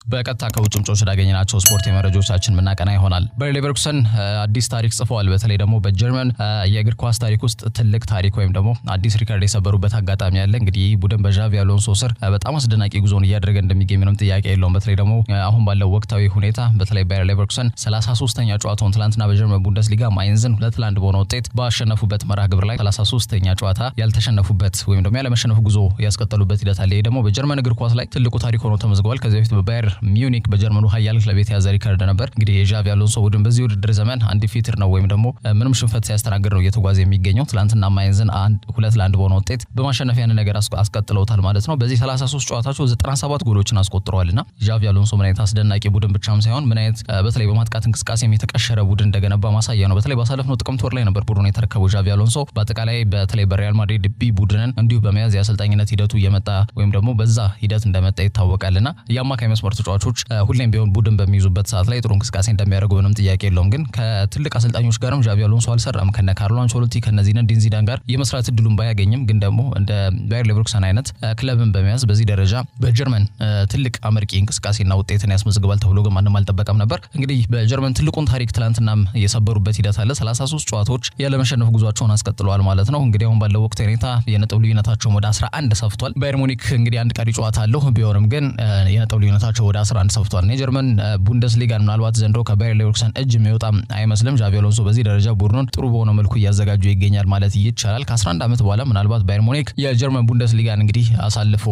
በቀጥታ ከውጭ ምንጮች ያገኘናቸው ስፖርት የመረጃዎቻችን መናቀና ይሆናል። ባየር ሌቨርኩሰን አዲስ ታሪክ ጽፈዋል። በተለይ ደግሞ በጀርመን የእግር ኳስ ታሪክ ውስጥ ትልቅ ታሪክ ወይም ደግሞ አዲስ ሪከርድ የሰበሩበት አጋጣሚ አለ። እንግዲህ ቡድን በዣቪ አሎንሶ ስር በጣም አስደናቂ ጉዞን እያደረገ እንደሚገኝ ምንም ጥያቄ የለውም። በተለይ ደግሞ አሁን ባለው ወቅታዊ ሁኔታ በተለይ ባየር ሌቨርኩሰን 33ኛ ጨዋታውን ትላንትና በጀርመን ቡንደስሊጋ ማይንዝን 2-1 በሆነ ውጤት ባሸነፉበት መርሃ ግብር ላይ 33ኛ ጨዋታ ያልተሸነፉበት ወይም ደግሞ ያለመሸነፉ ጉዞ ያስቀጠሉበት ሂደት አለ። ደግሞ በጀርመን እግር ኳስ ላይ ትልቁ ታሪክ ሆኖ ተመዝግቧል። ከዚህ በፊት በባየር ሚዩኒክ በጀርመኑ ኃያል ክለብ የተያዘ ሪከርድ ነበር። እንግዲህ የዣቪ አሎንሶ ቡድን በዚህ ውድድር ዘመን አንዲፊትድ ነው ወይም ደግሞ ምንም ሽንፈት ሲያስተናግድ ነው እየተጓዘ የሚገኘው። ትላንትና ማይንዝን 2-1 በሆነ ውጤት በማሸነፍ ያን ነገር አስቀጥለውታል ማለት ነው። በዚህ 33 ጨዋታቸው 97 ጎሎችን አስቆጥረዋልና ዣቪ አሎንሶ ምን አይነት አስደናቂ ቡድን ብቻም ሳይሆን ምን አይነት በተለይ በማጥቃት እንቅስቃሴም የተቀሸረ ቡድን እንደገነባ ማሳያ ነው። በተለይ ባሳለፍነው ጥቅምት ወር ላይ ነበር ቡድኑን የተረከበው ዣቪ አሎንሶ። በአጠቃላይ በተለይ በሪያል ማድሪድ ቢ ቡድንን እንዲሁ በመያዝ የአሰልጣኝነት ሂደቱ እየመጣ ወይም ደግሞ በዛ ሂደት እንደመጣ ይታወቃልና የአማካይ መስመር ተጫዋቾች ሁሌም ቢሆን ቡድን በሚይዙበት ሰዓት ላይ ጥሩ እንቅስቃሴ እንደሚያደርጉ ምንም ጥያቄ የለውም። ግን ከትልቅ አሰልጣኞች ጋርም ዣቪ አሎንሶ አልሰራም። ከነ ካርሎ አንቸሎቲ ከነ ዚነዲን ዚዳን ጋር የመስራት እድሉን ባያገኝም ግን ደግሞ እንደ ባየር ሌቨርኩሰን አይነት ክለብን በመያዝ በዚህ ደረጃ በጀርመን ትልቅ አመርቂ እንቅስቃሴና ውጤትን ያስመዝግባል ተብሎ ግን ማንም አልጠበቀም ነበር። እንግዲህ በጀርመን ትልቁን ታሪክ ትላንትናም የሰበሩበት ሂደት አለ። 33 ጨዋታዎች ያለመሸነፍ ጉዟቸውን አስቀጥለዋል ማለት ነው። እንግዲህ አሁን ባለው ወቅት ሁኔታ የነጥብ ልዩነታቸው ወደ 11 ሰፍቷል። ባየር ሙኒክ እንግዲህ አንድ ቀሪ ጨዋታ አለው ቢሆንም ግን የነጥብ ልዩነታቸው ወደ 11 ሰፍቷል። የጀርመን ቡንደስሊጋ ምናልባት ዘንድሮ ከባየር ሌቨርኩሰን እጅ የሚወጣ አይመስልም። ዣቪ አሎንሶ በዚህ ደረጃ ቡድኑን ጥሩ በሆነ መልኩ እያዘጋጁ ይገኛል ማለት ይቻላል። ከ11 ዓመት በኋላ ምናልባት ባየር ሙኒክ የጀርመን ቡንደስሊጋን እንግዲህ አሳልፎ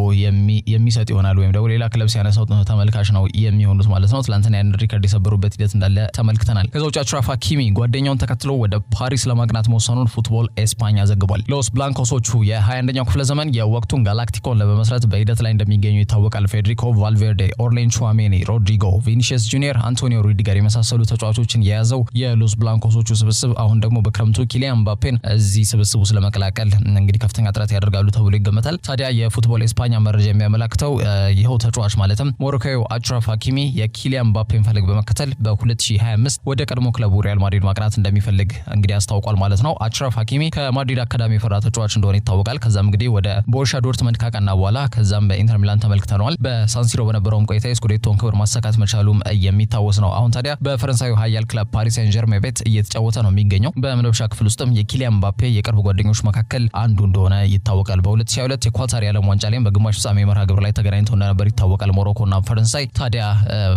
የሚሰጥ ይሆናል ወይም ደግሞ ሌላ ክለብ ሲያነሳው ተመልካች ነው የሚሆኑት ማለት ነው። ትላንትና ያን ሪከርድ የሰበሩበት ሂደት እንዳለ ተመልክተናል። ከዛ ውጭ አችራፍ ሀኪሚ ጓደኛውን ተከትሎ ወደ ፓሪስ ለማቅናት መወሰኑን ፉትቦል ኤስፓኛ ዘግቧል። ሎስ ብላንኮሶቹ የ21ኛው ክፍለ ዘመን የወቅቱን ጋላክቲኮን ለመመስረት በሂደት ላይ እንደሚገኙ ይታወቃል። ፌዴሪኮ ቫልቬርዴ፣ ኦርሌን ቹዋሜኒ፣ ሮድሪጎ፣ ቪኒሲየስ ጁኒየር፣ አንቶኒዮ ሩዲገር የመሳሰሉ ተጫዋቾችን የያዘው የሎስ ብላንኮሶቹ ስብስብ አሁን ደግሞ በክረምቱ ኪሊያን ምባፔን እዚህ ስብስቡ ስለመቀላቀል እንግዲህ ከፍተኛ ጥረት ያደርጋሉ ተብሎ ይገመታል። ታዲያ የፉትቦል ኤስፓኛ መረጃ የሚያመላክተው ይኸው ተጫዋች ማለትም ሞሮኮዊው አችራፍ ሀኪሚ የኪሊያን ምባፔን ፈለግ በመከተል በ2025 ወደ ቀድሞ ክለቡ ሪያል ማድሪድ ማቅናት እንደሚፈልግ እንግዲህ አስታውቋል ማለት ነው። አችራፍ ሀኪሚ ከማድሪድ አካዳሚ የፈራ ተጫዋች እንደሆነ ይታወቃል። ከዛም እንግዲህ ወደ ቦሩሲያ ዶርትመንድ ካቀና በኋላ ከዛም በኢንተር ሚላን ተመልክተነዋል። በሳንሲሮ በነበረውም ቆይታ የስኩዴቶን ክብር ማሳካት መቻሉም የሚታወስ ነው። አሁን ታዲያ በፈረንሳዩ ኃያል ክለብ ፓሪስ ሴን ጀርሜን ቤት እየተጫወተ ነው የሚገኘው። በመልበሻ ክፍል ውስጥም የኪሊያን ምባፔ የቅርብ ጓደኞች መካከል አንዱ እንደሆነ ይታወቃል። በ2022 የኳታር የዓለም ዋንጫ ላይም በግማሽ ፍጻሜ መርሃ ግብር ላይ ተገናኝተው እንደነበር ይታወቃል ሞሮኮና ፈረንሳይ። ታዲያ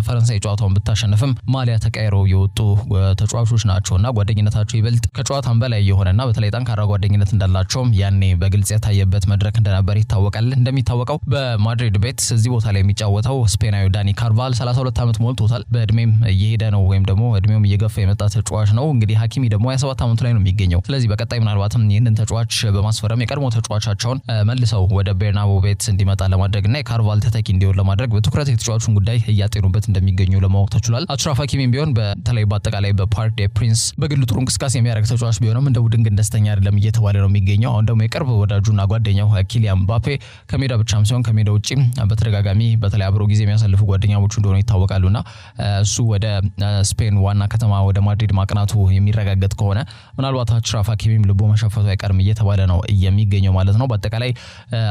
ፈረንሳይ ጨዋታውን ብታሸንፍም ማሊያ ተቀይረው የወጡ ተጫዋቾች ናቸውና ጓደኝነታቸው ይበልጥ ከጨዋታም በላይ የሆነና በተለይ ጠንካራ ጓደኝነት እንዳላቸውም ያኔ በግልጽ የታየበት መድረክ እንደነበር ይታወቃል። እንደሚታወቀው በማድሪድ ቤት እዚህ ቦታ ላይ የሚጫወተው ስፔናዊ ዳኒ ካርቫል 32 ዓመት ሞልቶታል። በእድሜም እየሄደ ነው ወይም ደግሞ እድሜውም እየገፋ የመጣ ተጫዋች ነው። እንግዲህ ሀኪሚ ደግሞ 27 ዓመቱ ላይ ነው የሚገኘው። ስለዚህ በቀጣይ ምናልባትም ይህንን ተጫዋች በማስፈረም የቀድሞ ተጫዋቻቸውን መልሰው ወደ ቤርናቦ ቤት እንዲመጣ ለማድረግና የካርቫል ተተኪ እንዲሆን ለማድረግ በትኩረት የተጫዋቹን ጉዳይ እያጤኑበት እንደሚገኙ ለማወቅ ተችሏል። አችራፍ ሀኪሚም ቢሆን በተለይ በአጠቃላይ በፓርክ ዴ ፕሪንስ በግል ጥሩ እንቅስቃሴ የሚያደርግ ተጫዋች ቢሆንም እንደ ቡድን ግን ደስተኛ አይደለም እየተባለ ነው የሚገኘው። አሁን ደግሞ የቅርብ ወዳጁና ጓደኛው ኪሊያን ምባፔ ከሜዳ ብቻም ሳይሆን ከሜዳ ውጪ በተደጋጋሚ በተለይ አብሮ ጊዜ የሚያሳልፉ ጓደኛሞቹ እንደሆነ ይታወቃሉና እሱ ወደ ስፔን ዋና ከተማ ወደ ማድሪድ ማቅናቱ የሚረጋገጥ ከሆነ ምናልባት አችራፍ ሀኪሚም ልቦ መሸፈቱ አይቀርም እየተባለ ነው የሚገኘው ማለት ነው። በአጠቃላይ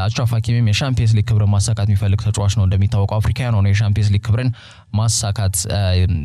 አችራፍ ሀኪሚም የሻምፒየንስ ሊግ ክብርን ማሳካት የሚፈልግ ተጫዋች ነው። እንደሚታወቀው አፍሪካውያን ሆነው የሻምፒየንስ ሊግ ክብርን ማሳካት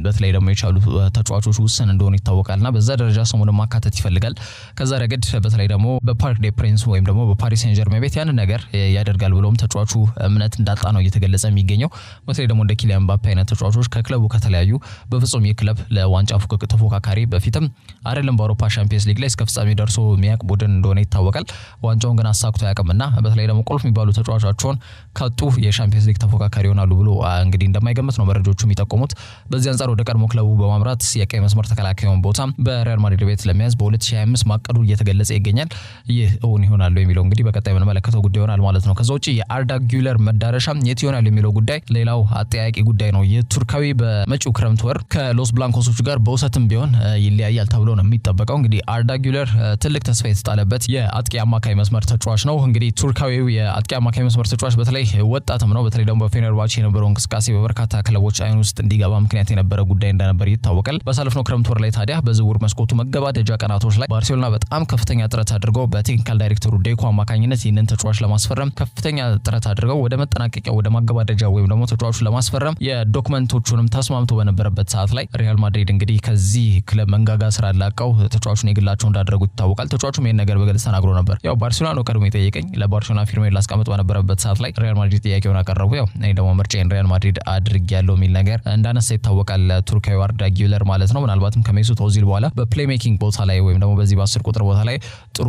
በተለይ ደግሞ የቻሉ ተጫዋቾች ውስን እንደሆነ ይታወቃልና በዛ ደረጃ ስሙን ማካተት ይፈልጋል። ከዛ ረገድ በተለይ ደግሞ በፓርክ ዴ ፕሪንስ ወይም ደግሞ በፓሪስ ሴን ጀርሜን ቤት ያን ነገር ያደርጋል ብሎም ተጫዋቹ እምነት እንዳጣ ነው እየተገለጸ የሚገኘው። በተለይ ደግሞ እንደ ኪሊያን ምባፔ አይነት ተጫዋቾች ከክለቡ ከተለያዩ በፍጹም የክለብ ለዋንጫ ተፎካካሪ በፊትም አይደለም በአውሮፓ ሻምፒየንስ ሊግ ላይ እስከ ፍጻሜ ደርሶ የሚያቅ ቡድን እንደሆነ ይታወቃል። ዋንጫውን ግን አሳክቶ ያቅምና በተለይ ደግሞ ቁልፍ የሚባሉ ተጫዋቾቻቸውን ከጡ የሻምፒየንስ ሊግ ተፎካካሪ ይሆናሉ ብሎ እንግዲህ እንደማይገምት ነው መረጃዎቹ የሚጠቁሙት። በዚህ አንጻር ወደ ቀድሞ ክለቡ በማምራት የቀይ መስመር ተከላካዩን ቦታ በሪያል ማድሪድ ቤት ለመያዝ በ2025 ማቀዱ እየተገለጸ ይገኛል። ይህ እውን ይሆናል የሚለው እንግዲህ በቀጣይ የምንመለከተው ጉዳይ ይሆናል ማለት ነው። ከዛ ውጪ የአርዳ ጉለር መዳረሻ የት ይሆናል የሚለው ጉዳይ ሌላው አጠያቂ ጉዳይ ነው። የቱርካዊ በመጪው ክረምት ወር ከሎስ ብላንኮሶቹ ጋር በውሰትም ቢሆን ይለያያል ተብሎ ነው የሚጠበቀው። እንግዲህ አርዳ ጉለር ትልቅ ተስፋ የተጣለበት የአጥቂ አማካይ መስመር ተጫዋች ነው። እንግዲህ ቱርካዊው የአጥቂ አማካይ መስመር ተጫዋች በተለይ ወጣትም ነው። በተለይ ደግሞ በፌነርባቼ የነበረው እንቅስቃሴ በበርካታ ክለቦች አይን ውስጥ እንዲገባ ምክንያት የነበረ ጉዳይ እንደነበር ይታወቃል። በሳለፍነው ክረምት ወር ላይ ታዲያ በዝውውር መስኮቱ መገባደጃ ቀናቶች ላይ ባርሴሎና በጣም ከፍተኛ ጥረት አድርገው በቴክኒካል ዳይሬክተሩ ዴኮ አማካኝነት ይህንን ተጫዋች ለማስፈረም ከፍተኛ ጥረት አድርገው ወደ መጠናቀቂያ ወደ ማገባደጃ ወይም ደግሞ ተጫዋቹን ለማስፈረም የዶክመንቶቹንም ተስማምቶ በነበረበት ሰዓት ላይ ሪያል ማድሪድ እንግዲህ ከዚህ ክለብ መንጋጋ ስራ ላቀው ተጫዋቹን የግላቸው እንዳደረጉት ይታወቃል። ተጫዋቹም ይሄን ነገር በግልጽ ተናግሮ ነበር። ያው ባርሴሎና ነው ቀድሞ የጠየቀኝ ለባርሴሎና ፊርሜን ላስቀምጥ በነበረበት ሰዓት ላይ ሪያል ማድሪድ ጥያቄውን አቀረቡ። ያው እኔ ደግሞ ምርጫዬን ሪያል ማድሪድ አድርጌያለሁ የሚል ነገር እንዳነሳ ይታወቃል። ቱርካዊ አርዳ ጊለር ማለት ነው። ምናልባትም ከሜሱት ኦዚል በኋላ በፕሌይ ሜኪንግ ቦታ ላይ ወይም ደግሞ በዚህ በ10 ቁጥር ቦታ ላይ ጥሩ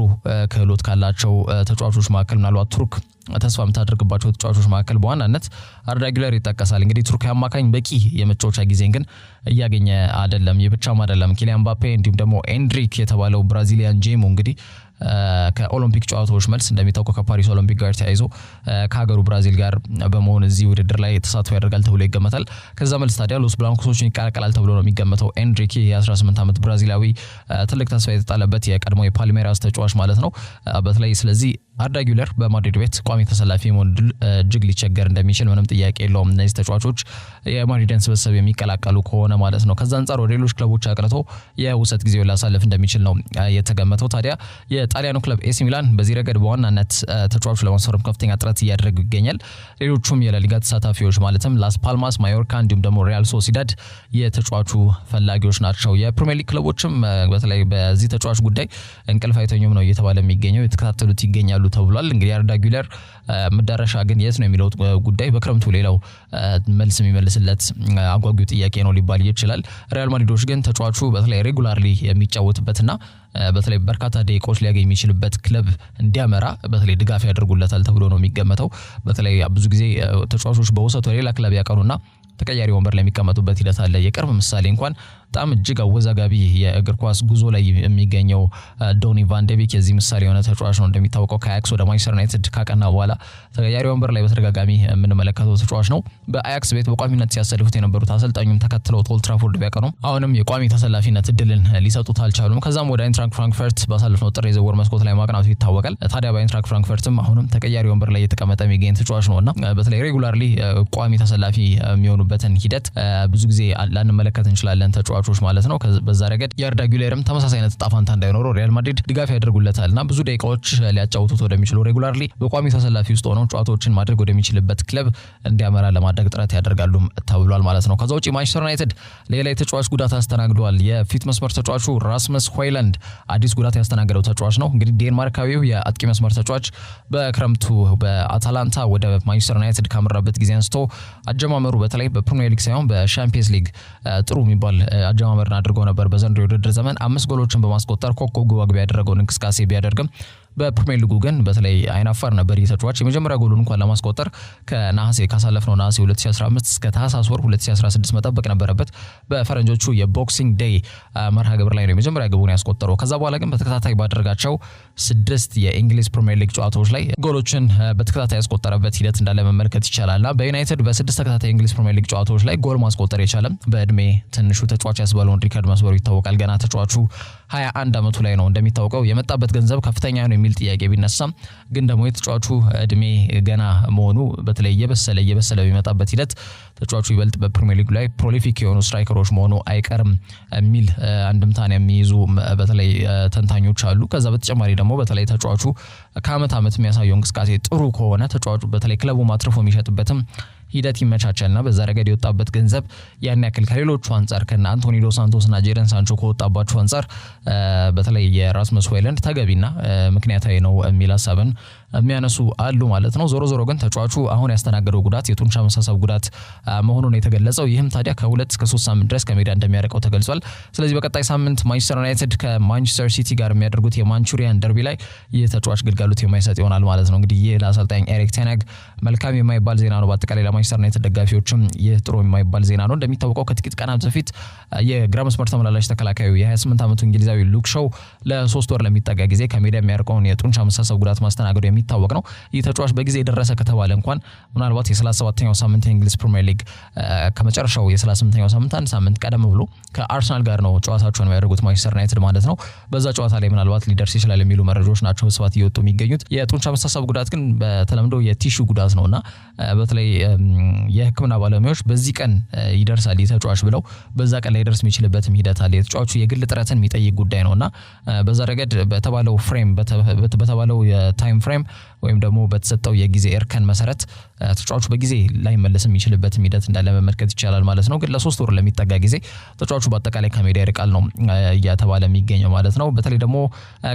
ክህሎት ካላቸው ተጫዋቾች መካከል ምናልባት ቱርክ ተስፋ የምታደርግባቸው ተጫዋቾች መካከል በዋናነት አርዳ ጊለር ይጠቀሳል። እንግዲህ ቱርክ አማካኝ በቂ የመጫወቻ ጊዜን ግን እያገኘ አይደለም። የብቻም አይደለም ኪሊያን ምባፔ እንዲሁም ደግሞ ኤንድሪክ የተባለው ብራዚሊያን ጄሞ እንግዲህ ከኦሎምፒክ ጨዋታዎች መልስ እንደሚታወቀው ከፓሪስ ኦሎምፒክ ጋር ተያይዞ ከሀገሩ ብራዚል ጋር በመሆን እዚህ ውድድር ላይ ተሳትፎ ያደርጋል ተብሎ ይገመታል። ከዛ መልስ ታዲያ ሎስ ብላንኮሶችን ይቀላቀላል ተብሎ ነው የሚገመተው። ኤንድሪክ የ18 ዓመት ብራዚላዊ ትልቅ ተስፋ የተጣለበት የቀድሞ የፓልሜራስ ተጫዋች ማለት ነው። በተለይ ስለዚህ አርዳ ጊለር በማድሪድ ቤት ቋሚ ተሰላፊ መሆን እጅግ ሊቸገር እንደሚችል ምንም ጥያቄ የለውም። እነዚህ ተጫዋቾች የማድሪድን ስብስብ የሚቀላቀሉ ከሆነ ማለት ነው። ከዛ አንጻር ወደ ሌሎች ክለቦች አቅርቶ የውሰት ጊዜውን ሊያሳልፍ እንደሚችል ነው የተገመተው። ታዲያ የጣሊያኑ ክለብ ኤሲ ሚላን በዚህ ረገድ በዋናነት ተጫዋቹ ለማስፈረም ከፍተኛ ጥረት እያደረጉ ይገኛል። ሌሎቹም የላሊጋ ተሳታፊዎች ማለትም ላስ ፓልማስ፣ ማዮርካ እንዲሁም ደግሞ ሪያል ሶሲዳድ የተጫዋቹ ፈላጊዎች ናቸው። የፕሪሚየር ሊግ ክለቦችም በተለይ በዚህ ተጫዋች ጉዳይ እንቅልፍ አይተኙም ነው እየተባለ የሚገኘው የተከታተሉት ይገኛሉ ተብሏል። እንግዲህ አርዳ ጊለር መዳረሻ ግን የት ነው የሚለው ጉዳይ በክረምቱ ሌላው መልስ የሚመልስለት አጓጊው ጥያቄ ነው ሊባል ይችላል። ሪያል ማድሪዶች ግን ተጫዋቹ በተለይ ሬጉላርሊ የሚጫወትበትና በተለይ በርካታ ደቂቃዎች ሊያገኝ የሚችልበት ክለብ እንዲያመራ በተለይ ድጋፍ ያደርጉለታል ተብሎ ነው የሚገመተው። በተለይ ብዙ ጊዜ ተጫዋቾች በውሰት ወደ ሌላ ክለብ ያቀኑና ተቀያሪ ወንበር ላይ የሚቀመጡበት ሂደት አለ። የቅርብ ምሳሌ እንኳን በጣም እጅግ አወዛጋቢ የእግር ኳስ ጉዞ ላይ የሚገኘው ዶኒ ቫን ደ ቢክ የዚህ ምሳሌ የሆነ ተጫዋች ነው። እንደሚታወቀው ከአያክስ ወደ ማንቸስተር ዩናይትድ ካቀና በኋላ ተቀያሪ ወንበር ላይ በተደጋጋሚ የምንመለከተው ተጫዋች ነው። በአያክስ ቤት በቋሚነት ሲያሰልፉት የነበሩት አሰልጣኙም ተከትለው ኦልድ ትራፎርድ ቢያቀኑም አሁንም የቋሚ ተሰላፊነት እድልን ሊሰጡት አልቻሉም። ከዛም ወደ አይንትራክት ፍራንክፈርት ባሳለፍነው ጥር የዝውውር መስኮት ላይ ማቅናቱ ይታወቃል። ታዲያ በአይንትራክት ፍራንክፈርትም አሁንም ተቀያሪ ወንበር ላይ የተቀመጠ የሚገኝ ተጫዋች ነውና በተለይ ሬጉላርሊ ቋሚ ተሰላፊ የሚሆኑበትን ሂደት ብዙ ጊዜ ላንመለከት እንችላለን ተጫዋቾች ማለት ነው። በዛ ረገድ የአርዳ ጊለርም ተመሳሳይ አይነት ዕጣ ፈንታ እንዳይኖረው ሪያል ማድሪድ ድጋፍ ያደርጉለታልና ብዙ ደቂቃዎች ሊያጫውቱት ወደሚችሉ ሬጉላርሊ በቋሚ ተሰላፊ ውስጥ ሆነው ጨዋታዎችን ማድረግ ወደሚችልበት ክለብ እንዲያመራ ለማድረግ ጥረት ያደርጋሉ ተብሏል ማለት ነው። ከዛ ውጪ ማንቸስተር ዩናይትድ ሌላ የተጫዋች ጉዳት አስተናግዷል። የፊት መስመር ተጫዋቹ ራስመስ ሆይላንድ አዲስ ጉዳት ያስተናገደው ተጫዋች ነው። እንግዲህ ዴንማርካዊው የአጥቂ መስመር ተጫዋች በክረምቱ በአታላንታ ወደ ማንቸስተር ዩናይትድ ካመራበት ጊዜ አንስቶ አጀማመሩ በተለይ በፕሪሚየር ሊግ ሳይሆን በሻምፒየንስ ሊግ ጥሩ የሚባል አጀማመርን አድርጎ ነበር። በዘንድሮ የውድድር ዘመን 5 ጎሎችን በማስቆጠር ኮከብ ግብ አግቢ ያደረገውን እንቅስቃሴ ቢያደርግም በፕሪሚየር ሊጉ ግን በተለይ አይናፋር ነበር የተጫዋች። የመጀመሪያ ጎሉን እንኳን ለማስቆጠር ከነሐሴ ካሳለፍነው ነሐሴ 2015 እስከ ታህሳስ ወር 2016 መጠበቅ ነበረበት። በፈረንጆቹ የቦክሲንግ ዴይ መርሃ ግብር ላይ ነው የመጀመሪያ ግቡን ያስቆጠረው። ከዛ በኋላ ግን በተከታታይ ባደረጋቸው 6 የእንግሊዝ ፕሪሚየር ሊግ ጨዋታዎች ላይ ጎሎችን በተከታታይ ያስቆጠረበት ሂደት እንዳለ መመልከት ይቻላልና በዩናይትድ በ6 ተከታታይ የእንግሊዝ ፕሪሚየር ሊግ ጨዋታዎች ላይ ጎል ማስቆጠር የቻለም በእድሜ ትንሹ ተጫዋች ያስባለውን ሪከርድ መስበሩ ይታወቃል። ገና ተጫዋቹ 21 ዓመቱ ላይ ነው። እንደሚታወቀው የመጣበት ገንዘብ ከፍተኛ ነው የሚል ጥያቄ ቢነሳም ግን ደግሞ የተጫዋቹ እድሜ ገና መሆኑ በተለይ እየበሰለ በሚመጣበት ሂደት ተጫዋቹ ይበልጥ በፕሪሚየር ሊግ ላይ ፕሮሊፊክ የሆኑ ስትራይከሮች መሆኑ አይቀርም የሚል አንድምታን የሚይዙ በተለይ ተንታኞች አሉ። ከዛ በተጨማሪ ደግሞ በተለይ ተጫዋቹ ከዓመት ዓመት የሚያሳየው እንቅስቃሴ ጥሩ ከሆነ ተጫዋቹ በተለይ ክለቡ ማትረፎ የሚሸጥበትም ሂደት ይመቻቻልና በዛ ረገድ የወጣበት ገንዘብ ያን ያክል ከሌሎቹ አንጻር ከነ አንቶኒ ዶ ሳንቶስና ጄደን ሳንቾ ከወጣባቸው አንጻር በተለይ የራስመስ ሆይላንድ ተገቢና ምክንያታዊ ነው የሚል ሐሳብን የሚያነሱ አሉ ማለት ነው። ዞሮ ግን ተጫዋቹ አሁን ያስተናገደው ጉዳት የጡንቻ መሳሳብ ጉዳት መሆኑን የተገለጸው ይህም ታዲያ ከ2 እስከ 3 ሳምንት ድረስ ከሜዳ እንደሚያርቀው ተገልጿል። ስለዚህ በቀጣይ ሳምንት ማንቸስተር ዩናይትድ ከማንቸስተር ሲቲ ጋር የሚያደርጉት የማንቹሪያን ደርቢ ላይ ይህ ተጫዋች ግልጋሎት የማይሰጥ ይሆናል ማለት ነው። እንግዲህ ይህ ለአሰልጣኝ ኤሪክ ቴን ሃግ መልካም የማይባል ዜና ነው። በአጠቃላይ ለማንቸስተር ዩናይትድ ደጋፊዎችም ይህ ጥሩ የማይባል ዜና ነው። እንደሚታወቀው ከጥቂት ቀናት በፊት የግራ መስመር ተመላላሽ ተከላካዩ የ28 ዓመቱ እንግሊዛዊ ሉክ ሾው ለ3 ወር ለሚጠጋ ጊዜ ከሜዳ የሚያርቀውን የጡንቻ መሳሳብ ጉዳት ማስተናገዱ የሚታወቅ ነው። ይህ ተጫዋች በጊዜ የደረሰ ከተባለ እንኳን ምናልባት የ37ኛው ሳምንት የእንግሊዝ ፕሪሚየር ሊግ ከመጨረሻው የ38ኛው ሳምንት አንድ ሳምንት ቀደም ብሎ ከአርሰናል ጋር ነው ጨዋታቸውን የሚያደርጉት ማንቸስተር ዩናይትድ ማለት ነው። በዛ ጨዋታ ላይ ምናልባት ሊደርስ ይችላል የሚሉ መረጃዎች ናቸው በስፋት እየወጡ የሚገኙት። የጡንቻ መሳሳብ ጉዳት ግን በተለምዶ የቲሹ ጉዳት ነውና በተለይ የሕክምና ባለሙያዎች በዚህ ቀን ይደርሳል ተጫዋች ብለው በዛ ቀን ላይ ደርስ የሚችልበትም ሂደት አለ። የተጫዋቹ የግል ጥረትን የሚጠይቅ ጉዳይ ነውና በዛ ረገድ በተባለው ፍሬም በተባለው የታይም ፍሬም ወይም ደግሞ በተሰጠው የጊዜ እርከን መሰረት ተጫዋቹ በጊዜ ላይ መለስ የሚችልበት ሂደት እንዳለ መመልከት ይቻላል ማለት ነው። ግን ለ3 ወር ለሚጠጋ ጊዜ ተጫዋቹ በአጠቃላይ ከሜዳ ይርቃል ነው እያተባለ የሚገኘው ማለት ነው። በተለይ ደግሞ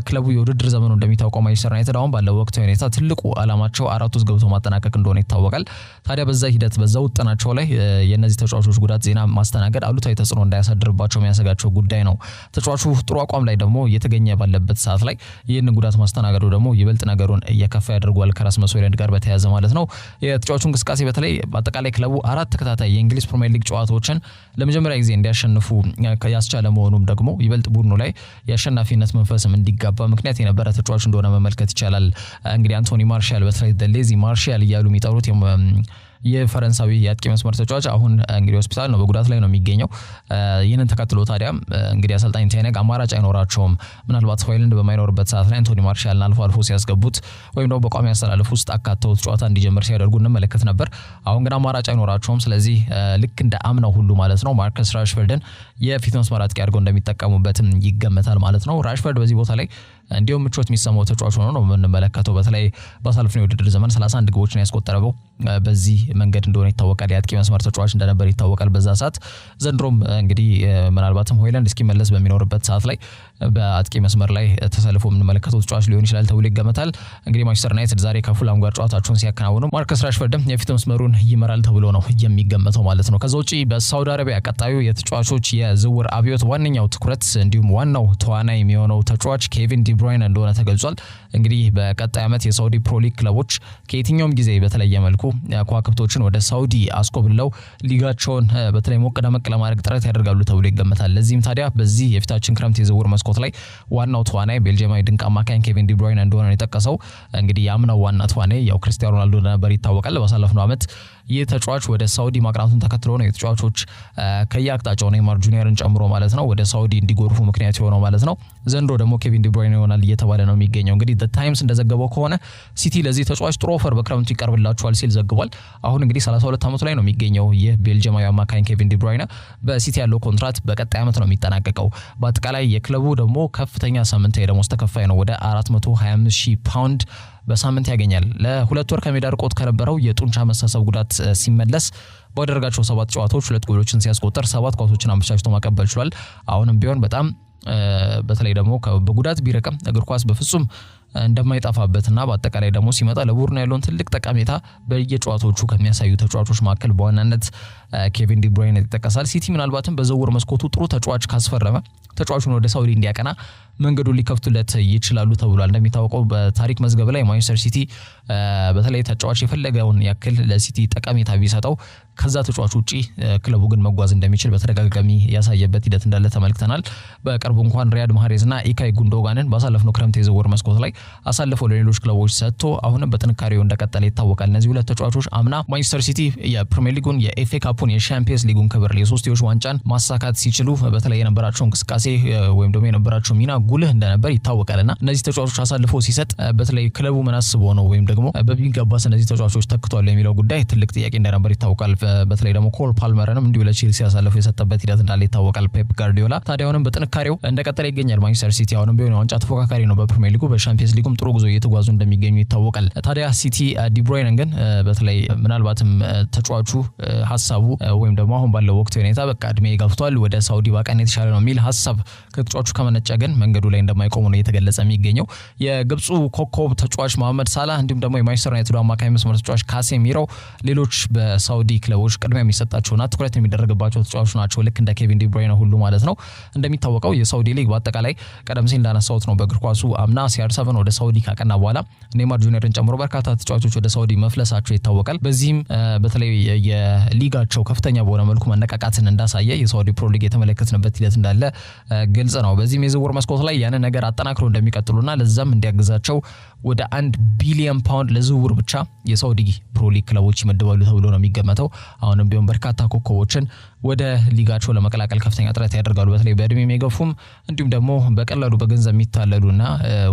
ክለቡ የውድድር ዘመኑ እንደሚታወቀው ማንቸስተር ዩናይትድ አሁን ባለው ወቅታዊ ሁኔታ ትልቁ ዓላማቸው 4 ውስጥ ገብቶ ማጠናቀቅ እንደሆነ ይታወቃል። ታዲያ በዛ ሂደት በዛ ውጥናቸው ላይ የነዚህ ተጫዋቾች ጉዳት ዜና ማስተናገድ አሉታዊ ተጽዕኖ እንዳያሳድርባቸው የሚያሰጋቸው ጉዳይ ነው። ተጫዋቹ ጥሩ አቋም ላይ ደግሞ እየተገኘ ባለበት ሰዓት ላይ ይህንን ጉዳት ማስተናገዱ ደግሞ ይበልጥ ነገሩን እየከፋ ያደርገዋል ከራስመስ ሆይሉንድ ጋር በተያያዘ ማለት ነው። የተጫዋቹ እንቅስቃሴ በተለይ በአጠቃላይ ክለቡ 4 ተከታታይ የእንግሊዝ ፕሪሚየር ሊግ ጨዋታዎችን ለመጀመሪያ ጊዜ እንዲያሸንፉ ያስቻለ መሆኑም ደግሞ ይበልጥ ቡድኑ ላይ የአሸናፊነት መንፈስም እንዲጋባ ምክንያት የነበረ ተጫዋች እንደሆነ መመልከት ይቻላል። እንግዲህ አንቶኒ ማርሻል በተለይ ሌዚ ማርሻል እያሉ የሚጠሩት የፈረንሳዊ የአጥቂ መስመር ተጫዋች አሁን እንግዲህ ሆስፒታል ነው፣ በጉዳት ላይ ነው የሚገኘው። ይህንን ተከትሎ ታዲያ እንግዲህ አሰልጣኝ ቴነግ አማራጭ አይኖራቸውም። ምናልባት ሆይሉንድ በማይኖርበት ሰዓት ላይ አንቶኒ ማርሻልን አልፎ አልፎ ሲያስገቡት ወይም ደግሞ በቋሚ አሰላለፍ ውስጥ አካተውት ጨዋታ እንዲጀምር ሲያደርጉ እንመለከት ነበር። አሁን ግን አማራጭ አይኖራቸውም። ስለዚህ ልክ እንደ አምናው ሁሉ ማለት ነው ማርከስ ራሽፈርድን የፊት መስመር አጥቂ አድርገው እንደሚጠቀሙበትም ይገመታል ማለት ነው። ራሽፈርድ በዚህ ቦታ ላይ እንዲሁም ምቾት የሚሰማው ተጫዋች ሆኖ ነው የምንመለከተው። በተለይ ባሳለፍነው የውድድር ዘመን 31 ግቦችን ያስቆጠረው በዚህ መንገድ እንደሆነ ይታወቃል። የአጥቂ መስመር ተጫዋች እንደነበር ይታወቃል በዛ ሰዓት። ዘንድሮም እንግዲህ ምናልባትም ሆይሉንድ እስኪመለስ በሚኖርበት ሰዓት ላይ በአጥቂ መስመር ላይ ተሰልፎ የምንመለከተው ተጫዋች ሊሆን ይችላል ተብሎ ይገመታል። እንግዲህ ማንቸስተር ዩናይትድ ዛሬ ከፉላም ጋር ጨዋታቸውን ሲያከናውኑ ማርከስ ራሽፈርድም የፊት መስመሩን ይመራል ተብሎ ነው የሚገመተው ማለት ነው። ከዛ ውጪ በሳውዲ አረቢያ ቀጣዩ የተጫዋቾች የዝውውር አብዮት ዋነኛው ትኩረት እንዲሁም ዋናው ተዋናይ የሚሆነው ተጫዋች ኬቪን ዲ ብሩይነ እንደሆነ ተገልጿል። እንግዲህ በቀጣይ ዓመት የሳውዲ ፕሮ ሊግ ክለቦች ከየትኛውም ጊዜ በተለየ መልኩ ከዋክብቶችን ወደ ሳውዲ አስኮብልለው ሊጋቸውን በተለይ ሞቅ ደመቅ ለማድረግ ጥረት ያደርጋሉ ተብሎ ይገመታል። ለዚህም ታዲያ በዚህ የፊታችን ክረምት የዝውውር መስኮት ላይ ዋናው ተዋናይ ቤልጂየማዊ ድንቅ አማካኝ ኬቪን ዲ ብሩይነ እንደሆነ የጠቀሰው እንግዲህ ያምናው ዋና ተዋናይ ያው ክርስቲያኖ ሮናልዶ እንደነበር ይታወቃል። ባሳለፍነው ዓመት ይህ ተጫዋች ወደ ሳውዲ ማቅናቱን ተከትሎ ነው የተጫዋቾች ከየአቅጣጫው ኔይማር ጁኒየርን ጨምሮ ማለት ነው ወደ ሳውዲ እንዲጎርፉ ምክንያት የሆነው ማለት ነው። ዘንድሮ ደግሞ ኬቪን ዲ ብሩይነ ይሆናል እየተባለ ነው የሚገኘው። እንግዲህ ዘ ታይምስ እንደዘገበው ከሆነ ሲቲ ለዚህ ተጫዋች ጥሩ ኦፈር በክረምቱ ይቀርብላቸዋል ሲል ዘግቧል። አሁን እንግዲህ 32 ዓመቱ ላይ ነው የሚገኘው ይህ ቤልጂየማዊ አማካኝ ኬቪን ዲ ብሩይነ። በሲቲ ያለው ኮንትራት በቀጣይ ዓመት ነው የሚጠናቀቀው። በአጠቃላይ የክለቡ ደግሞ ከፍተኛ ሳምንታዊ ደሞዝ ተከፋይ ነው። ወደ 425,000 ፓውንድ በሳምንት ያገኛል። ለ2 ወር ከሜዳ ርቆት ከነበረው የጡንቻ መሳሳብ ጉዳት ሲመለስ ባደረጋቸው 7 ጨዋታዎች 2 ጎሎችን ሲያስቆጠር 7 ኳሶችን አመቻችቶ ማቀበል ችሏል። አሁንም ቢሆን በጣም በተለይ ደግሞ በጉዳት ቢረቅም እግር ኳስ በፍጹም እንደማይጣፋበትና በአጠቃላይ ደግሞ ሲመጣ ለቡድኑ ያለውን ትልቅ ጠቀሜታ በየጨዋታዎቹ ከሚያሳዩ ተጫዋቾች መካከል በዋናነት ኬቪን ዲ ብሩይነ ይጠቀሳል። ሲቲ ምናልባትም በዝውውር መስኮቱ ጥሩ ተጫዋች ካስፈረመ ተጫዋቹን ወደ ሳውዲ እንዲያቀና መንገዱን ሊከፍቱለት ይችላሉ ተብሏል። እንደሚታወቀው በታሪክ መዝገብ ላይ ማንቸስተር ሲቲ በተለይ ተጫዋች የፈለገውን ያክል ለሲቲ ጠቀሜታ ቢሰጠው ከዛ ተጫዋች ውጪ ክለቡ ግን መጓዝ እንደሚችል በተደጋጋሚ ያሳየበት ሂደት እንዳለ ተመልክተናል። በቅርቡ እንኳን ሪያድ ማህሬዝና ኢካይ ጉንዶጋንን ባሳለፍነው ክረምት የዝውውር መስኮት ላይ አሳልፈው ለሌሎች ክለቦች ሰጥቶ አሁንም በጥንካሬው እንደቀጠለ ይታወቃል። እነዚህ ሁለት ተጫዋቾች አምና ማንቸስተር ሲቲ የፕሪሚየር ሊጉን፣ የኤፍኤ ካፑን፣ የሻምፒየንስ ሊጉን ክብር የሶስትዮሽ ዋንጫን ማሳካት ሲችሉ በተለይ የነበራቸው እንቅስቃሴ ወይም ደግሞ የነበራቸው ሚና ጉልህ እንደነበር ይታወቃልና እነዚህ ተጫዋቾች አሳልፈው ሲሰጥ በተለይ ክለቡ ምን አስቦ ነው ወይም ደግሞ በሚገባስ እነዚህ ተጫዋቾች ተክቷል የሚለው ጉዳይ ትልቅ ጥያቄ እንደነበር ይታወቃል። በተለይ ደግሞ ኮል ፓልመርንም እንዲሁ ለቼልሲ አሳልፈው የሰጠበት ሂደት እንዳለ ይታወቃል ፔፕ ጋርዲዮላ። ታዲያውንም በጥንካሬው እንደቀጠለ ይገኛል ማንቸስተር ሲቲ። አሁንም ቢሆን ዋንጫ ተፎካካሪ ነው በፕሪሚየር ሊጉ፣ በሻምፒየንስ ሊጉም ጥሩ ጉዞ እየተጓዙ እንደሚገኙ ይታወቃል። ታዲያ ሲቲ ዲ ብሩይነን ግን በተለይ ምናልባትም ተጫዋቹ ሀሳቡ ወይም ደግሞ አሁን ባለው ወቅት ሁኔታ በቃ እድሜ ገፍቷል ወደ ሳውዲ ባቀን የተሻለ ነው የሚል ሀሳብ ከተጫዋቹ ከመነጨ ግን መንገዱ ላይ እንደማይቆሙ ነው እየተገለጸ የሚገኘው። የግብፁ ኮከብ ተጫዋች መሐመድ ሳላህ እንዲሁም ደግሞ የማንቸስተር ዩናይትድ አማካይ መስመር ተጫዋች ካሴሚሮ ሌሎች በሳውዲ ክለቦች ቅድሚያ የሚሰጣቸውና ትኩረት የሚደረግባቸው ተጫዋቾች ናቸው፣ ልክ እንደ ኬቪን ዲ ብሩይነ ሁሉ ማለት ነው። እንደሚታወቀው የሳውዲ ሊግ በአጠቃላይ ቀደም ሲል እንዳነሳሁት ነው በእግር ኳሱ አምና CR7 ወደ ሳውዲ ካቀና በኋላ ኔይማር ጁኒየርን ጨምሮ በርካታ ተጫዋቾች ወደ ሳውዲ መፍለሳቸው ይታወቃል። በዚህም በተለይ የሊጋቸው ከፍተኛ በሆነ መልኩ መነቃቃትን እንዳሳየ የሳውዲ ፕሮ ሊግ የተመለከትንበት ሂደት እንዳለ ግልጽ ነው። በዚህም የዝውውር መስኮት ላይ ያንን ነገር አጠናክሮ እንደሚቀጥሉና ለዛም እንዲያግዛቸው ወደ 1 ቢሊዮን ፓውንድ ለዝውውር ብቻ የሳውዲ ፕሮ ሊግ ክለቦች ይመድባሉ ተብሎ ነው የሚገመተው። አሁንም ቢሆን በርካታ ኮከቦችን ወደ ሊጋቸው ለመቀላቀል ከፍተኛ ጥረት ያደርጋሉ። በተለይ በእድሜ የሚገፉም እንዲሁም ደግሞ በቀላሉ በገንዘብ የሚታለሉና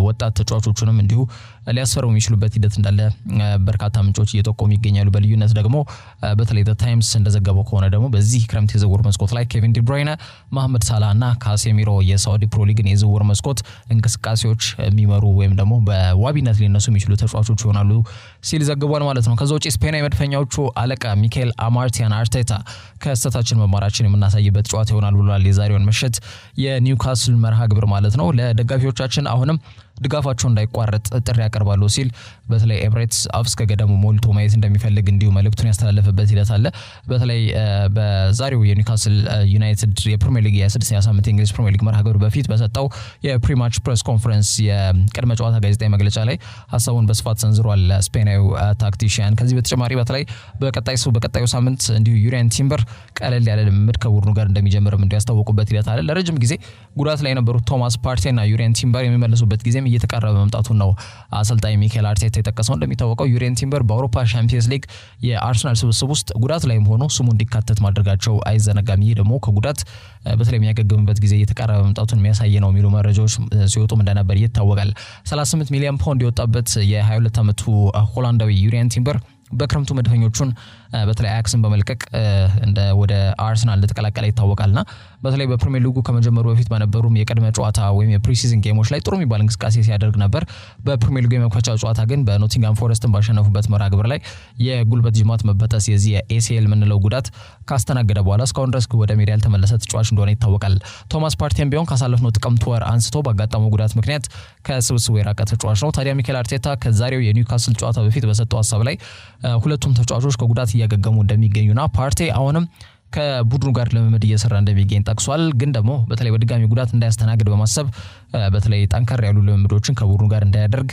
ወጣት ተጫዋቾቹንም እንዲሁ ሊያስፈረው የሚችሉበት ሂደት እንዳለ በርካታ ምንጮች እየጠቆሙ ይገኛሉ። በልዩነት ደግሞ በተለይ ዘ ታይምስ እንደዘገበው ከሆነ ደግሞ በዚህ ክረምት የዝውውር መስኮት ላይ ኬቪን ዲ ብሩይነ፣ መሐመድ ሳላህና ካሴ ካሴሚሮ የሳውዲ ፕሮ ሊግን የዝውውር መስኮት እንቅስቃሴዎች የሚመሩ ወይም ደግሞ በዋቢነት ሊነሱ የሚችሉ ተጫዋቾች ይሆናሉ ሲል ዘግቧል ማለት ነው። ከዛ ውጪ ስፔናዊ መድፈኛዎቹ አለቃ ሚካኤል አማርቲያን አርቴታ ከስተታችን መማራችን የምናሳይበት ጨዋታ ይሆናል ብሏል። የዛሬውን ምሽት የኒውካስል መርሃ ግብር ማለት ነው። ለደጋፊዎቻችን አሁንም ድጋፋቸው እንዳይቋረጥ ጥሪ ያቀርባሉ ሲል በተለይ ኤምሬትስ አፍ እስከ ገደሙ ሞልቶ ማየት እንደሚፈልግ እንዲሁ መልእክቱን ያስተላለፈበት ሂደት አለ። በተለይ በዛሬው የኒውካስል ዩናይትድ የፕሪሚየር ሊግ የ6ኛ ሳምንት የእንግሊዝ ፕሪሚየር ሊግ መርሃ ግብር በፊት በሰጠው የፕሪማች ፕሬስ ኮንፈረንስ የቅድመ ጨዋታ ጋዜጣዊ መግለጫ ላይ ሀሳቡን በስፋት ሰንዝሯል ስፔናዊ ታክቲሽያን። ከዚህ በተጨማሪ በተለይ በቀጣዩ ሳምንት እንዲሁ ዩሪያን ቲምበር ቀለል ያለ ልምምድ ከቡድኑ ጋር እንደሚጀምርም እንዲሁ ያስታወቁበት ሂደት አለ። ለረጅም ጊዜ ጉዳት ላይ የነበሩት ቶማስ ፓርቴና ዩሪያን ቲምበር የሚመለሱበት ጊዜ እየተቃረበ መምጣቱን ነው አሰልጣኝ ሚካኤል አርቴታ የጠቀሰው። እንደሚታወቀው ዩሪያን ቲምበር በአውሮፓ ቻምፒየንስ ሊግ የአርሰናል ስብስብ ውስጥ ጉዳት ላይ ሆኖ ስሙ እንዲካተት ማድረጋቸው አይዘነጋም። ይህ ደግሞ ከጉዳት በተለይ የሚያገግምበት ጊዜ እየተቃረበ መምጣቱን የሚያሳይ ነው የሚሉ መረጃዎች ሲወጡም እንደነበር ይታወቃል። 38 ሚሊዮን ፓውንድ የወጣበት የ22 ዓመቱ ሆላንዳዊ ዩሪያን ቲምበር በክረምቱ መድፈኞቹን በተለይ አያክስን በመልቀቅ ወደ አርሰናል እንደተቀላቀለ ይታወቃልና በተለይ በፕሪሚየር ሊጉ ከመጀመሩ በፊት በነበሩም የቅድመ ጨዋታ ወይም የፕሪሲዝን ጌሞች ላይ ጥሩ የሚባል እንቅስቃሴ ሲያደርግ ነበር። በፕሪሚየር ሊጉ የመክፈቻ ጨዋታ ግን በኖቲንጋም ፎረስትን ባሸነፉበት መርሃ ግብር ላይ የጉልበት ጅማት መበጠስ የዚህ የኤሲኤል የምንለው ጉዳት ካስተናገደ በኋላ እስካሁን ድረስ ወደ ሜዳ ያልተመለሰ ተጫዋች እንደሆነ ይታወቃል። ቶማስ ፓርቲም ቢሆን ካሳለፍነው ጥቅምት ወር አንስቶ ባጋጠመው ጉዳት ምክንያት ከስብስቡ የራቀ ተጫዋች ነው። ታዲያ ሚካኤል አርቴታ ከዛሬው የኒውካስል ጨዋታ በፊት በሰጠው ሀሳብ ላይ ሁለቱም ተጫዋቾች ከጉዳት እያገገሙ እንደሚገኙና ፓርቴ አሁንም ከቡድኑ ጋር ልምምድ እየሰራ እንደሚገኝ ጠቅሷል። ግን ደግሞ በተለይ በድጋሚ ጉዳት እንዳያስተናግድ በማሰብ በተለይ ጠንከር ያሉ ልምምዶችን ከቡድኑ ጋር እንዳያደርግ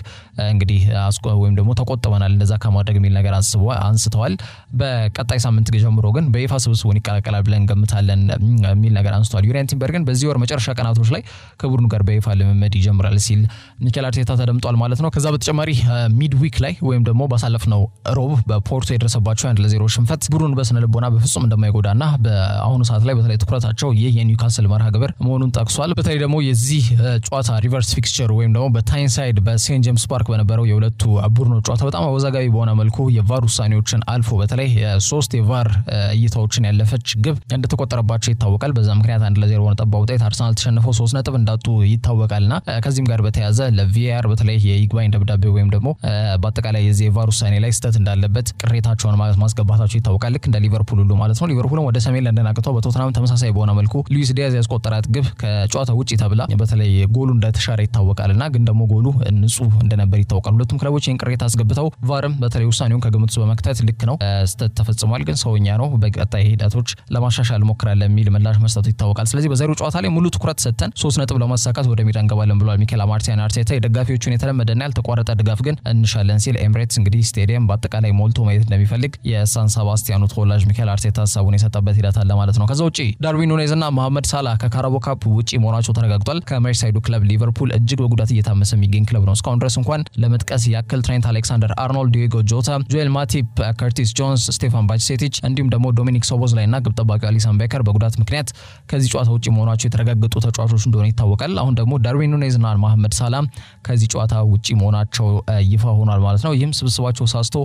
እንግዲህ ወይም ደግሞ ተቆጥበናል እንደዛ ከማድረግ የሚል ነገር አንስተዋል። በቀጣይ ሳምንት ጀምሮ ግን በይፋ ስብስቡን ይቀላቀላል ብለን ገምታለን የሚል ነገር አንስተዋል። ዩሪያን ቲምበር ግን በዚህ ወር መጨረሻ ቀናቶች ላይ ከቡድኑ ጋር በይፋ ልምምድ ይጀምራል ሲል ሚኬል አርቴታ ተደምጧል ማለት ነው። ከዛ በተጨማሪ ሚድ ዊክ ላይ ወይም ደግሞ ባሳለፍነው ሮብ በፖርቶ የደረሰባቸው 1-0 ሽንፈት ቡድኑን በስነ ልቦና በፍጹም እንደማይጎዳና በአሁኑ ሰዓት ላይ በተለይ ትኩረታቸው ይህ የኒውካስል መርሃ ግብር መሆኑን ጠቅሷል። በተለይ ደግሞ የዚህ ጨዋታ ሪቨርስ ፊክስቸር ወይም ደግሞ በታይንሳይድ በሴንት ጄምስ ፓርክ በነበረው የሁለቱ ቡድኖች ጨዋታ በጣም አወዛጋቢ በሆነ መልኩ የቫር ውሳኔዎችን አልፎ በተለይ 3 የቫር እይታዎችን ያለፈች ግብ እንደተቆጠረባቸው ይታወቃል። በዛ ምክንያት 1-0 ሆነ ጠባ ውጤት አርሰናል ተሸንፈው 3 ነጥብ እንዳጡ ይታወቃልና ከዚህም ጋር በተያያዘ ለቪአር በተለይ የይግባኝ ደብዳቤ ወይም ደግሞ በአጠቃላይ የዚህ የቫር ውሳኔ ላይ ስህተት እንዳለበት ቅሬታቸውን ማስገባታቸው ይታወቃል። ልክ እንደ ሊቨርፑል ሁሉ ማለት ነው። ሊቨርፑልም ወደ ሰሜን ለንደን አቅተው በቶተናም ተመሳሳይ በሆነ መልኩ ሉዊስ ዲያዝ ያስቆጠራት ግብ ከጨዋታ ውጪ ተብላ በተለይ ጎሉ እንደተሻረ ይታወቃልና ግን ደግሞ ጎሉ ንጹህ እንደነበር ይታወቃል። ሁለቱም ክለቦች ይህን ቅሬታ አስገብተው ቫርም በተለይ ውሳኔውን ከግምት ውስጥ በመክተት ልክ ነው ስህተት ተፈጽሟል፣ ግን ሰውኛ ነው፣ በቀጣይ ሂደቶች ለማሻሻል ሞክራለን የሚል ምላሽ መስጠቱ ይታወቃል። ስለዚህ በዛሬው ጨዋታ ላይ ሙሉ ትኩረት ሰጥተን 3 ነጥብ ለማሳካት ወደ ሜዳ እንገባለን ብሏል ሚኬል አማርቲያን አርቴታ። የደጋፊዎቹን የተለመደና ያልተቋረጠ ድጋፍ ግን እንሻለን ሲል ኤምሬትስ እንግዲህ ስቴዲየም በአጠቃላይ ሞልቶ ማየት እንደሚፈልግ የሳን ሰባስቲያኑ ተወላጅ ሚኬል አርቴታ ሀሳቡን የሰጠበት ሂደት አለ ማለት ነው። ከዛ ውጪ ዳርዊን ኑኔዝ እና መሐመድ ሳላህ ከካራቦ ካፕ ውጪ መሆናቸው ተረጋግጧል። ከሜርሳይዱ ክለብ ሊቨርፑል እጅግ በጉዳት እየታመሰ የሚገኝ ክለብ ነው። እስካሁን ድረስ እንኳን ለመጥቀስ ያክል ትሬንት አሌክሳንደር አርኖልድ፣ ዲዮጎ ጆታ፣ ጆኤል ማቲፕ፣ ከርቲስ ጆንስ፣ ስቴፋን ባችሴቲች እንዲሁም ደግሞ ዶሚኒክ ሶቦዝላይ እና ግብ ጠባቂው አሊሰን ቤከር በጉዳት ምክንያት ከዚህ ጨዋታ ውጪ መሆናቸው የተረጋገጡ ተጫዋቾች እንደሆነ ይታወቃል። አሁን ደግሞ ዳርዊን ኑኔዝ እና መሐመድ ሳላህ ከዚህ ጨዋታ ውጪ መሆናቸው ይፋ ሆኗል ማለት ነው። ይህም ስብስባቸው ሳስቶ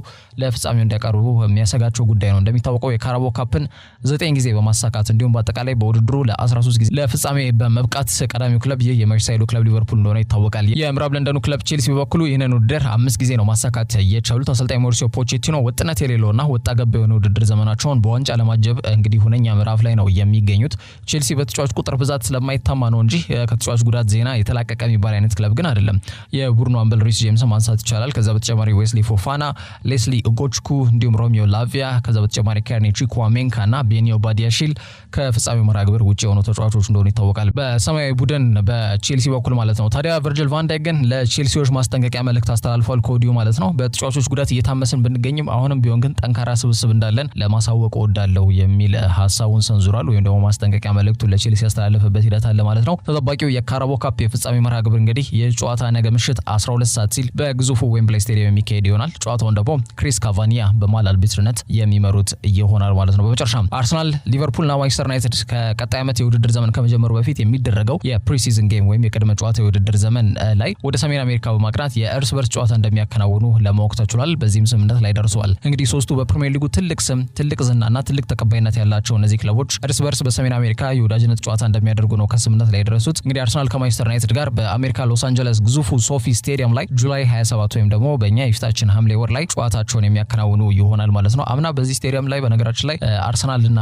ለፍጻሜው እንዲያቀርቡ የሚያሰጋቸው ጉዳይ ነው። እንደሚታወቀው የካራቦ ካፕን 9 ጊዜ በማሳካት እንዲሁም በአጠቃላይ በውድድሩ ለ13 ጊዜ ለፍጻሜ በመብቃት ቀዳሚው ክለብ ይህ የሜርሳይዱ ክለብ ሊቨርፑል እንደሆነ ይታወቃል። የምዕራብ ለንደኑ ክለብ ቼልሲ በበኩሉ ይህንን ውድድር 5 ጊዜ ነው ማሳካት የቻሉት። አሰልጣኝ ማውሪሲዮ ፖቼቲኖ ወጥነት የሌለውና ወጣ ገባ የሆነ ውድድር ዘመናቸውን በዋንጫ ለማጀብ እንግዲህ ሁነኛ ምዕራፍ ላይ ነው የሚገኙት። ቼልሲ በተጫዋች ቁጥር ብዛት ስለማይታማ ነው እንጂ ከተጫዋች ጉዳት ዜና የተላቀቀ የሚባል አይነት ክለብ ግን አይደለም። የቡድኑ አምበል ሪስ ጄምስ ማንሳት ይቻላል። ከዛ በተጨማሪ ዌስሊ ፎፋና፣ ሌስሊ ጎችኩ እንዲሁም ሮሚዮ ላቪያ፣ ከዛ በተጨማሪ ኬርኒ ቺኩዋሜንካ እና ቤኒዮ ባዲያሺል ከፍጻሜው መርሃ ግብር ውጪ የሆኑ ተጫዋቾች እንደሆኑ ይታወቃል። በሰማያዊ ቡድን በቼልሲ በኩል ማለት ነው። ታዲያ ቨርጅል ቫን ዳይክ ግን ለቼልሲዎች ማስጠንቀቂያ መልእክት አስተላልፏል ከወዲሁ ማለት ነው። በተጫዋቾች ጉዳት እየታመስን ብንገኝም አሁንም ቢሆን ግን ጠንካራ ስብስብ እንዳለን ለማሳወቅ እወዳለሁ የሚል ሀሳቡን ሰንዝሯል። ወይም ደግሞ ማስጠንቀቂያ መልእክቱን ለቼልሲ ያስተላለፈበት ሂደት አለ ማለት ነው። ተጠባቂው የካራቦ ካፕ የፍጻሜ መርሃ ግብር እንግዲህ የጨዋታ ነገ ምሽት 12 ሰዓት ሲል በግዙፉ ዌምብሌይ ስቴዲየም የሚካሄድ ይሆናል። ጨዋታውን ደግሞ ክሪስ ካቫኒያ በመሃል አልቢትርነት የሚመሩት ይሆናል ማለት ነው። በመጨረሻም አርሰናል ሊቨርፑልና ማንቸስተር ዩናይትድ ከቀጣይ ዓመት የውድድር ዘመን ከመጀመሩ በፊት የሚደረገው የፕሪሲዝን ጌም ወይም የቅድመ ጨዋታ የውድድር ዘመን ላይ ወደ ሰሜን አሜሪካ በማቅናት የእርስ በርስ ጨዋታ እንደሚያከናውኑ ለማወቅ ተችሏል። በዚህም ስምምነት ላይ ደርሰዋል። እንግዲህ ሶስቱ በፕሪሚየር ሊጉ ትልቅ ስም፣ ትልቅ ዝናና ትልቅ ተቀባይነት ያላቸው እነዚህ ክለቦች እርስ በርስ በሰሜን አሜሪካ የወዳጅነት ጨዋታ እንደሚያደርጉ ነው ከስምምነት ላይ የደረሱት። እንግዲህ አርሰናል ከማንቸስተር ዩናይትድ ጋር በአሜሪካ ሎስ አንጀለስ ግዙፉ ሶፊ ስቴዲየም ላይ ጁላይ 27 ወይም ደግሞ በእኛ የፊታችን ሐምሌ ወር ላይ ጨዋታቸውን የሚያከናውኑ ይሆናል ማለት ነው። አምና በዚህ ስቴዲየም ላይ በነገራችን ላይ አርሰናልና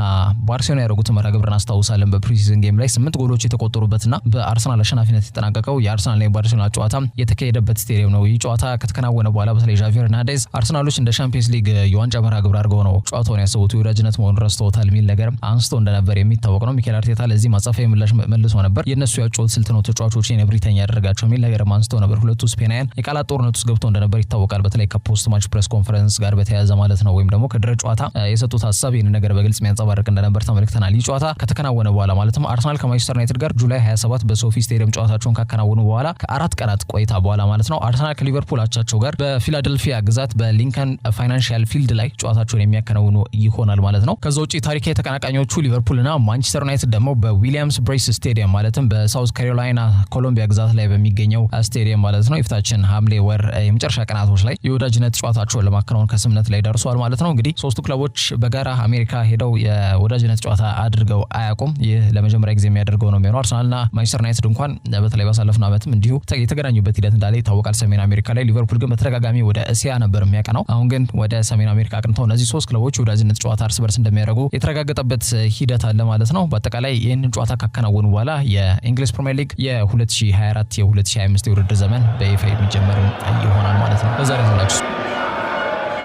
ባርሴሎና ያደረጉት መርሃ ግብርን አስታውሳለን። በፕሪሲዝን ጌም ላይ 8 ጎሎች የተቆጠሩበትና በአርሰናል አሸናፊነት የተጠናቀቀው የአርሰናልና የባርሴሎና ጨዋታ የተካሄደበት ስቴዲየም ነው። ይህ ጨዋታ ከተከናወነ በኋላ በተለይ ዣቪ ሄርናንዴዝ አርሰናሎች እንደ ቻምፒየንስ ሊግ የዋንጫ መርሃ ግብር አድርገው ነው ጨዋታውን ያሰቡት፣ የወዳጅነት መሆኑን ረስተውታል የሚል ነገር አንስቶ እንደነበር የሚታወቅ ነው። ሚኬል አርቴታ ለዚህ ማጻፈያ ምላሽ መልሶ ነበር። የነሱ ያጨዋወት ስልት ነው ተጫዋቾችን የብሪተኛ ያደረጋቸው የሚል ነገር አንስቶ ነበር። ሁለቱ ስፔናውያን የቃላት ጦርነት ውስጥ ገብተው እንደነበር ይታወቃል። በተለይ ከፖስት ማች ፕሬስ ኮንፈረንስ ጋር በተያያዘ ማለት ነው። ወይም ደግሞ ከድረ ጨዋታ የሰጡት ሀሳብ ይህን ነገር በግልጽ የሚያንጸባርቅ እንደነበር ተመልክተናል። ይህ ጨዋታ ከተከናወነ በኋላ ማለትም አርሰናል ከማንቸስተር ዩናይትድ ጋር ጁላይ 27 በሶፊ ስቴዲየም ጨዋታቸውን ካከናወኑ በኋላ ከአራት ቀናት ቆይታ በኋላ ማለት ነው አርሰናል ከሊቨርፑል አቻቸው ጋር በፊላደልፊያ ግዛት በሊንከን ፋይናንሻል ፊልድ ላይ ጨዋታቸውን የሚያከናውኑ ይሆናል ማለት ነው። ከዛ ውጪ ታሪካዊ ተቀናቃኞቹ ሊቨርፑልና ማንቸስተር ዩናይትድ ደግሞ በዊሊያምስ ብሬስ ስቴዲየም ማለትም በሳውዝ ካሮላይና ኮሎምቢያ ግዛት ላይ በሚገኘው ስቴዲየም ማለት ነው የፊታችን ሐምሌ ወር የመጨረሻ ቀናቶች ላይ የወዳጅነት ጨዋታቸውን ለማከናወን ከስምምነት ላይ ደርሷል ማለት ነው። እንግዲህ ሶስቱ ክለቦች በጋራ አሜሪካ ሄደው የወዳጅነት ጨዋታ አድርገው አያውቁም። ይህ ለመጀመሪያ ጊዜ የሚያደርገው ነው የሚሆነው። አርሰናልና ማንቸስተር ዩናይትድ እንኳን በተለይ ባሳለፍነው ዓመትም እንዲሁ የተገናኙበት ሂደት እንዳለ ይታወቃል ሰሜን አሜሪካ ላይ። ሊቨርፑል ግን በተደጋጋሚ ወደ እስያ ነበር የሚያቀናው። አሁን ግን ወደ ሰሜን አሜሪካ አቅንተው እነዚህ ሶስት ክለቦች የወዳጅነት ጨዋታ እርስ በርስ እንደሚያደርጉ የተረጋገጠበት ሂደት አለ ማለት ነው። በአጠቃላይ ይህንን ጨዋታ ካከናወኑ በኋላ የእንግሊዝ ፕሪሚየር ሊግ የ2024 የ2025 የውድድር ዘመን በይፋ የሚጀመር ይሆናል ማለት ነው። በዛሬ